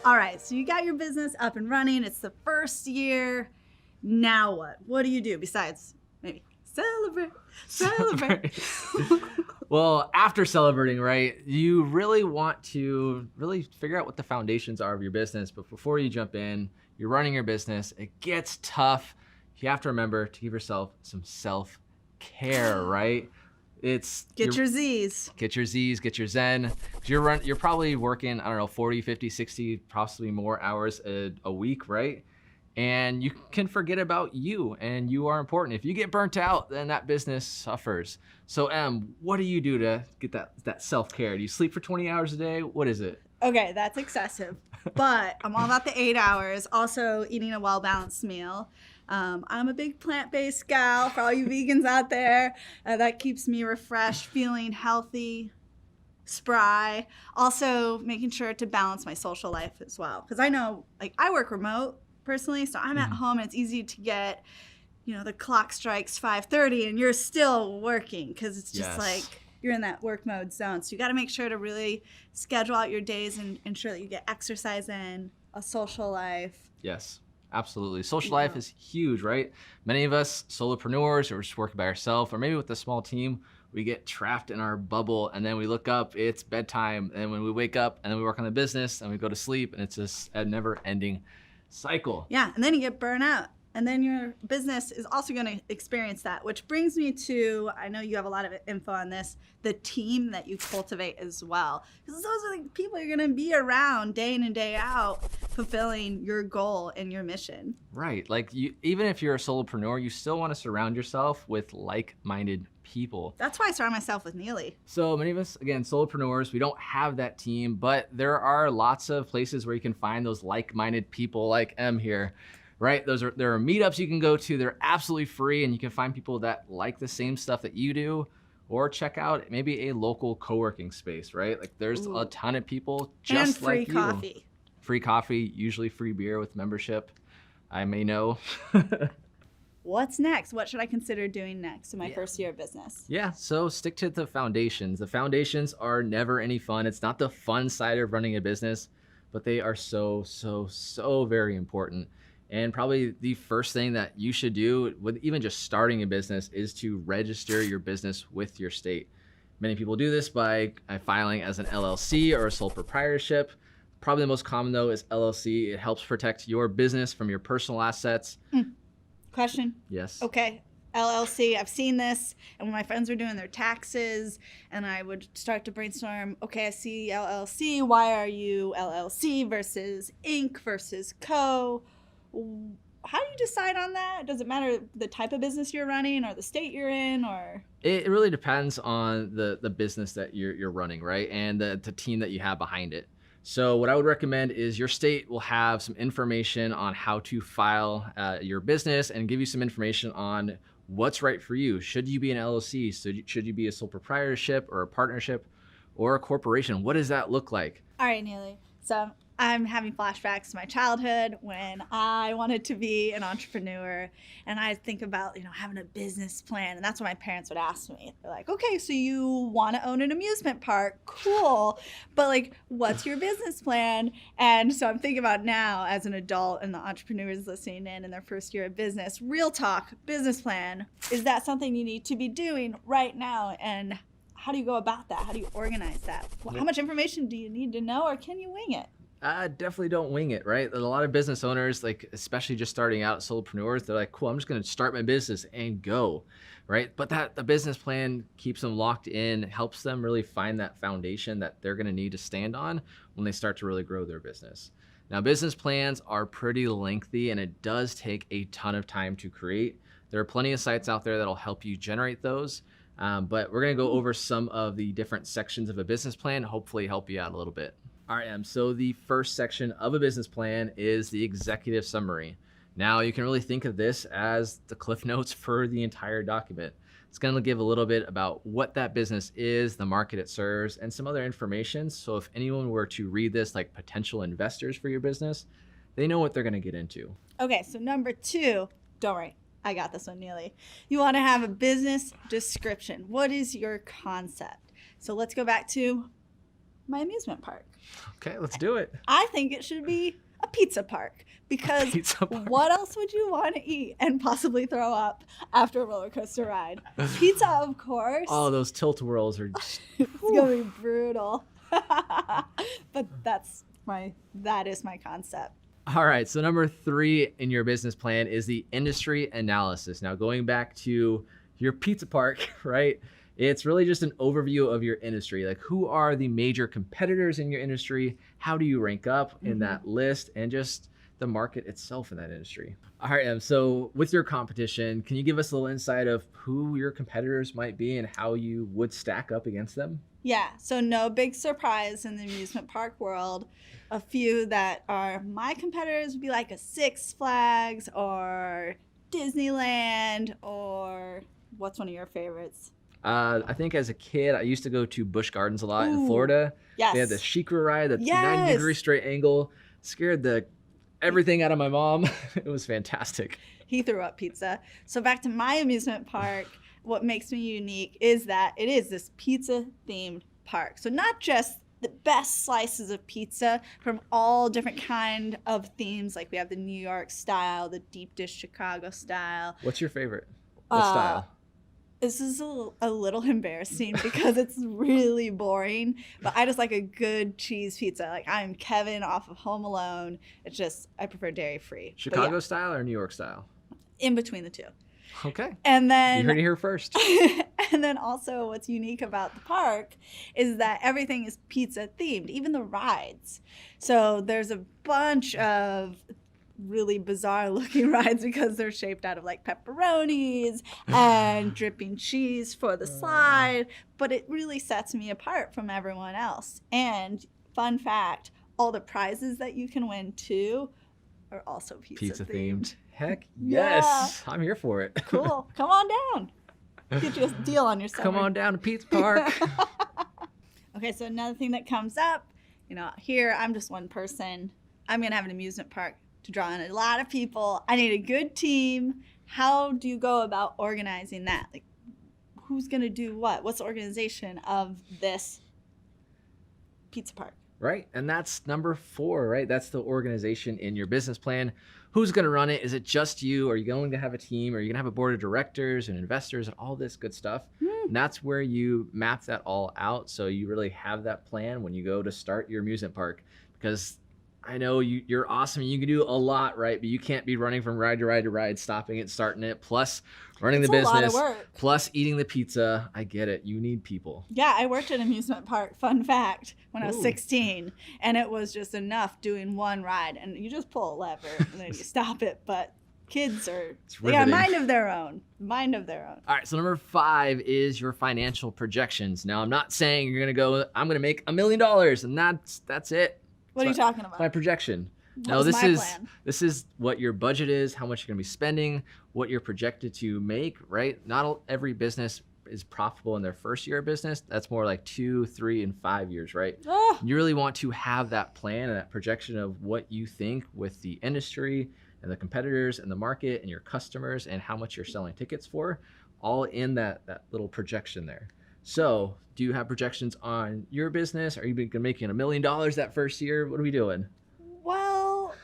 All right, so you got your business up and running. It's the first year. Now what? What do you do besides maybe celebrate? Well, after celebrating, right, you really want to really figure out what the foundations are of your business. But before you jump in, you're running your business. It gets tough. You have to remember to give yourself some self-care, right? Get your Z's. Get your Z's, get your Zen. You're probably working, I don't know, 40, 50, 60, possibly more hours a week, right? And you can forget about you, and you are important. If you get burnt out, then that business suffers. So what do you do to get that self-care? Do you sleep for 20 hours a day? What is it? Okay, that's excessive, but I'm all about the 8 hours. Also eating a well-balanced meal. I'm a big plant-based gal for all you vegans out there. That keeps me refreshed, feeling healthy, spry. Also making sure to balance my social life as well. Because I know, like, I work remote personally, so I'm at home and it's easy to get, the clock strikes 5:30 and you're still working because it's just like you're in that work mode zone. So you got to make sure to really schedule out your days and ensure that you get exercise in, a social life. Yes. Absolutely. Social life is huge, right? Many of us solopreneurs or just working by ourselves or maybe with a small team, we get trapped in our bubble and then we look up, it's bedtime. And when we wake up and then we work on the business and we go to sleep and it's just a never ending cycle. Yeah. And then you get burnt out. And then your business is also going to experience that, which brings me to, I know you have a lot of info on this, the team that you cultivate as well. Because those are the people you're going to be around day in and day out, fulfilling your goal and your mission. Right. Like even if you're a solopreneur, you still want to surround yourself with like-minded people. That's why I surround myself with Neely. So many of us, again, solopreneurs, we don't have that team, but there are lots of places where you can find those like-minded people like M here. Right? There are meetups you can go to. They're absolutely free and you can find people that like the same stuff that you do, or check out maybe a local co-working space, right? Like there's a ton of people just like you. And free coffee. Free coffee, usually free beer with membership. I may know. What's next? What should I consider doing next in my first year of business? Yeah, so stick to the foundations. The foundations are never any fun. It's not the fun side of running a business, but they are so very important. And probably the first thing that you should do with even just starting a business is to register your business with your state. Many people do this by filing as an LLC or a sole proprietorship. Probably the most common though is LLC. It helps protect your business from your personal assets. Question? Yes. Okay. LLC, I've seen this, and when my friends were doing their taxes and I would start to brainstorm, okay, I see LLC, why are you LLC versus Inc. versus Co.? How do you decide on that? Does it matter the type of business you're running or the state you're in, or? It really depends on the business that you're running, right? And the team that you have behind it. So what I would recommend is your state will have some information on how to file your business and give you some information on what's right for you. Should you be an LLC? So should you be a sole proprietorship or a partnership or a corporation? What does that look like? All right, Neely. So I'm having flashbacks to my childhood when I wanted to be an entrepreneur, and I think about, having a business plan. And that's what my parents would ask me. They're like, okay, so you want to own an amusement park. Cool. But like, what's your business plan? And so I'm thinking about now as an adult and the entrepreneurs listening in their first year of business, real talk, business plan. Is that something you need to be doing right now? And how do you go about that? How do you organize that? How much information do you need to know, or can you wing it? Definitely don't wing it, right? A lot of business owners, like especially just starting out solopreneurs, they're like, cool, I'm just going to start my business and go, right? But the business plan keeps them locked in, helps them really find that foundation that they're going to need to stand on when they start to really grow their business. Now, business plans are pretty lengthy and it does take a ton of time to create. There are plenty of sites out there that'll help you generate those. But we're going to go over some of the different sections of a business plan, hopefully help you out a little bit. All right, so the first section of a business plan is the executive summary. Now, you can really think of this as the cliff notes for the entire document. It's going to give a little bit about what that business is, the market it serves, and some other information. So if anyone were to read this, like potential investors for your business, they know what they're going to get into. Okay, so number 2, don't worry, I got this one, Neely. You want to have a business description. What is your concept? So let's go back to my amusement park. Okay, let's do it. I think it should be a pizza park, because Pizza park. what else would you want to eat and possibly throw up after a roller coaster ride? Pizza, of course. Oh, those tilt whirls are just, It's gonna be brutal. But that is my concept. all right. So number 3 in your business plan is the industry analysis. Now going back to your pizza park, right? It's really just an overview of your industry. Like, who are the major competitors in your industry? How do you rank up in that list? And just the market itself in that industry. All right, Em, so with your competition, can you give us a little insight of who your competitors might be and how you would stack up against them? Yeah, so no big surprise in the amusement park world. A few that are my competitors would be like a Six Flags or Disneyland, or what's one of your favorites? I think as a kid, I used to go to Busch Gardens a lot in Ooh, Florida. Yes. They had the Sheikra ride, that Yes. 90-degree straight angle. Scared the everything out of my mom. It was fantastic. He threw up pizza. So back to my amusement park, what makes me unique is that it is this pizza themed park. So not just the best slices of pizza from all different kind of themes, like we have the New York style, the deep dish Chicago style. What's your favorite? What style? This is a little embarrassing because it's really boring, but I just like a good cheese pizza. Like, I'm Kevin off of Home Alone. It's just, I prefer dairy free. Chicago style or New York style? In between the two. Okay. And then You heard it here first. and then also what's unique about the park is that everything is pizza themed, even the rides. So there's a bunch of really bizarre looking rides because they're shaped out of like pepperonis and dripping cheese for the slide, but it really sets me apart from everyone else. And fun fact, all the prizes that you can win too are also pizza themed. Heck Yeah. yes. I'm here for it. Cool. Come on down. Get you a deal on your summer. Come on down to Pizza Park. Okay, so another thing that comes up, here I'm just one person. I'm going to have an amusement park to draw in a lot of people. I need a good team. How do you go about organizing that? Like, who's going to do what? What's the organization of this pizza park? Right. And that's number 4, right? That's the organization in your business plan. Who's going to run it? Is it just you? Are you going to have a team? Are you going to have a board of directors and investors and all this good stuff? And that's where you map that all out. So you really have that plan when you go to start your amusement park, because I know you're awesome. You can do a lot, right? But you can't be running from ride to ride to ride, stopping it, starting it, plus running the business, a lot of work. plus eating the pizza. I get it. You need people. Yeah, I worked at an amusement park, fun fact, when I was Ooh. 16. And it was just enough doing one ride. And you just pull a lever and then you stop it. But kids they got a mind of their own. Mind of their own. All right, so number 5 is your financial projections. Now, I'm not saying you're going to go, I'm going to make $1 million, and that's it. What are you talking about? My projection. What No, was this my is plan? this is what your budget is, how much you're going to be spending, what you're projected to make, right? Not every business is profitable in their first year of business. That's more like 2, 3, and 5 years, right? Oh, You really want to have that plan and that projection of what you think with the industry and the competitors and the market and your customers and how much you're selling tickets for, all in that little projection there. So do you have projections on your business? Are you making $1 million that first year? What are we doing? well,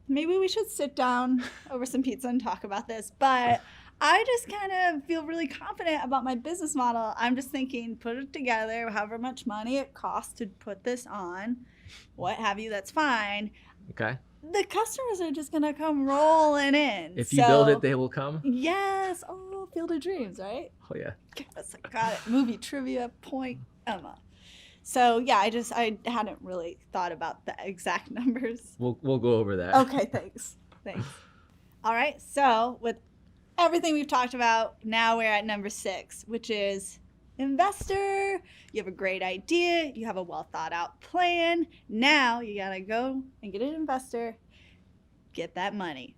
maybe we should sit down over some pizza and talk about this. But I just kind of feel really confident about my business model. I'm just thinking, put it together, however much money it costs to put this on, what have you, that's fine. Okay. The customers are just going to come rolling in. If you build it, they will come. Yes. Oh, Field of Dreams, right? Oh yeah. Yes, I got it. Movie trivia point, Emma. So yeah, I hadn't really thought about the exact numbers. We'll go over that. Okay, thanks. All right, so with everything we've talked about, now we're at number 6, which is investor. You have a great idea. You have a well thought out plan. Now you gotta go and get an investor, get that money,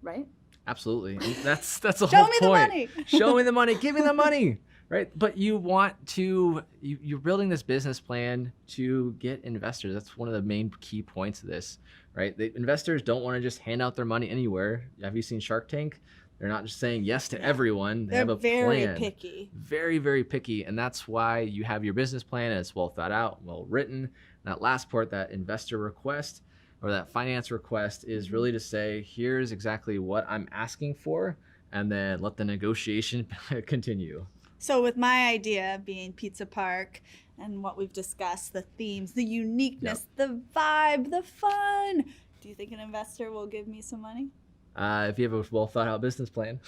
right? Absolutely. And that's the Show whole me the point. money. Show me the money. Give me the money. Right. But you want to, you're building this business plan to get investors. That's one of the main key points of this, right? The investors don't want to just hand out their money anywhere. Have you seen Shark Tank? They're not just saying yes to everyone. They have a very plan. picky. Very, very picky. And that's why you have your business plan and it's well thought out, well written, That last part, that investor request or that finance request, is really to say, here's exactly what I'm asking for, and then let the negotiation continue. So with my idea being Pizza Park and what we've discussed, the themes, the uniqueness, the vibe, the fun, do you think an investor will give me some money? If you have a well thought out business plan.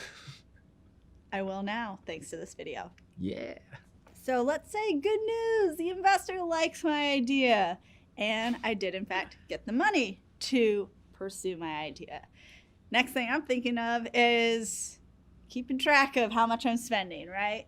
I will now, thanks to this video. Yeah. So let's say good news, the investor likes my idea. And I did, in fact, get the money to pursue my idea. Next thing I'm thinking of is keeping track of how much I'm spending, right?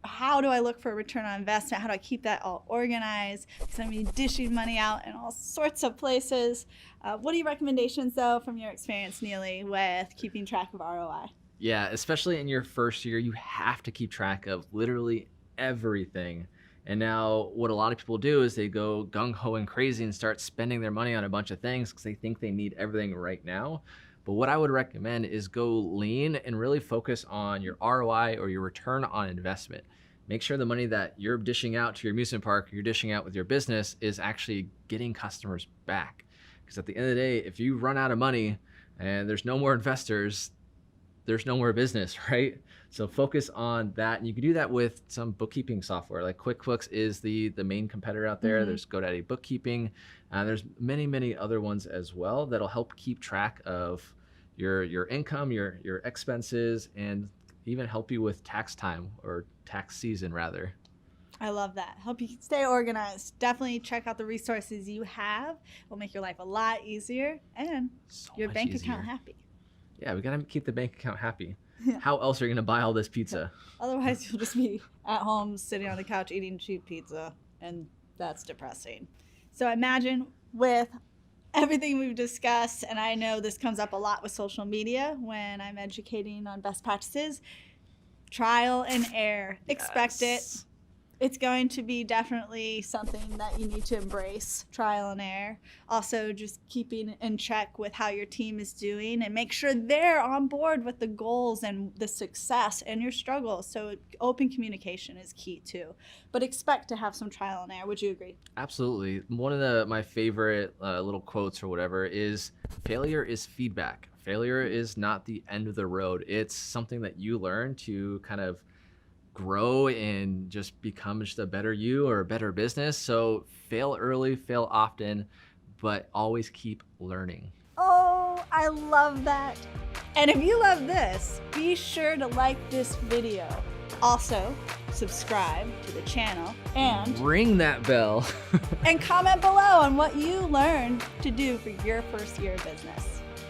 How do I look for a return on investment? How do I keep that all organized? Because I'm going to be dishing money out in all sorts of places. What are your recommendations, though, from your experience, Neely, with keeping track of ROI? Yeah, especially in your first year, you have to keep track of literally everything. And now what a lot of people do is they go gung-ho and crazy and start spending their money on a bunch of things because they think they need everything right now. But what I would recommend is go lean and really focus on your ROI, or your return on investment. Make sure the money that you're dishing out to your amusement park, you're dishing out with your business, is actually getting customers back. Because at the end of the day, if you run out of money and there's no more investors, there's no more business, right? So focus on that. And you can do that with some bookkeeping software. Like QuickBooks is the main competitor out there. There's GoDaddy Bookkeeping. There's many other ones as well that'll help keep track of your income, your expenses, and even help you with tax time, or tax season rather. I love that. Help you stay organized. Definitely check out the resources you have. It will make your life a lot easier and your bank account happy. Yeah, we gotta keep the bank account happy. Yeah. How else are you gonna buy all this pizza? Otherwise, you'll just be at home sitting on the couch eating cheap pizza, and that's depressing. So imagine with everything we've discussed, and I know this comes up a lot with social media when I'm educating on best practices, trial and error. Expect it. It's going to be definitely something that you need to embrace, trial and error. Also, just keeping in check with how your team is doing and make sure they're on board with the goals and the success and your struggles. So open communication is key too. But expect to have some trial and error. Would you agree? Absolutely. One of my favorite little quotes or whatever is, failure is feedback. Failure is not the end of the road. It's something that you learn to kind of grow and just become just a better you or a better business. So fail early, fail often, but always keep learning. Oh, I love that. And if you love this, be sure to like this video. Also, subscribe to the channel and ring that bell. and comment below on what you learned to do for your first year of business.